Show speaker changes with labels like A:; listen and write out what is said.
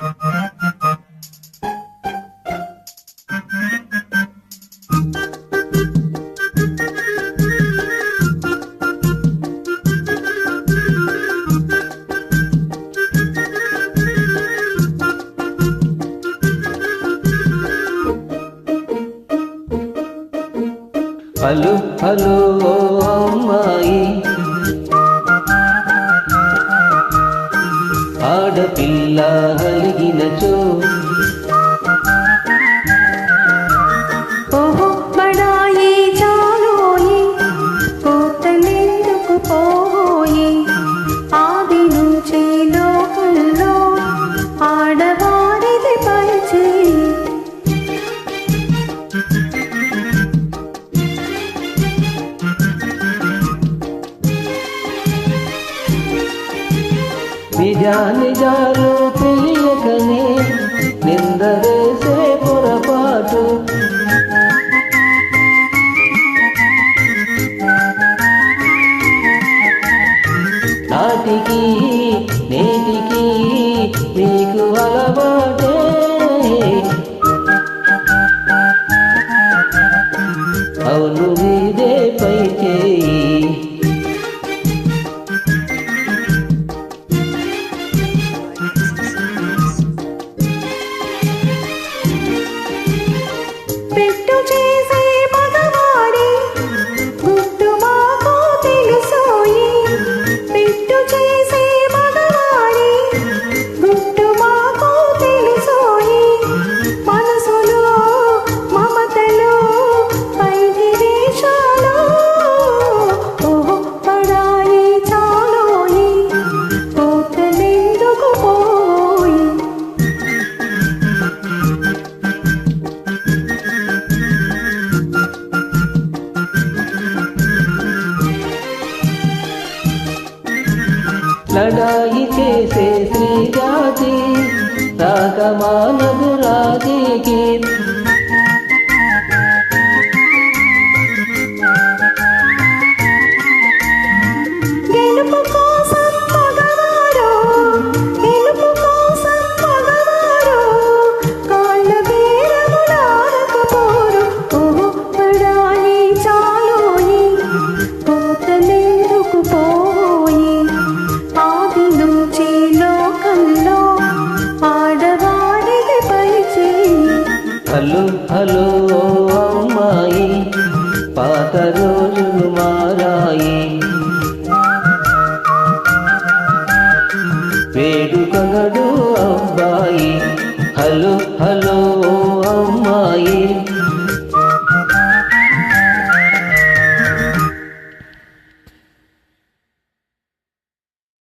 A: Hello hello అమ్మాయి, ఆడపిల్ల అలిగినచో
B: ఓహో బడాయి చాలోయి, కోతలెందుకు పోయి, ఆది నుంచి లోకంలో ఆడవారిది పరిచయి.
A: నిజాలు తెలియకనే నింద వేసే పొరపాటు, నాటికి నేటికి నీకు అలవాటే. అవును మీదే పై చేయి,
B: పెట్టు చేసే మగవాడి గుట్టు మాకు తెలుసోయి, పెట్టు చేసే మగవాడి గుట్టు మాకు తెలుసోయి, మనసులో మమతలో పైకి వేషాలు, ఓహో పడాయి చాలోయి, కోతలెందుకు పోయి.
A: లడాయి చేసే స్త్రీ జాతి రాగమానదు రాజీకి,
B: గెలుపు కోసం మగవారు, గెలుపు కోసం మగవారు, కాళ్ళ బేరములాడకపోరు. ఓహో పడాయి చాలోయి, కోతలెందుకు పోయి, ఆది నుంచి లోకంలో ఆడవారిది పరిచయి.
A: హలో హలో అమ్మాయి, పాత రోజులు మారాయి, వేడుకగడు అబ్బాయి. హలో హలో అమ్మాయి.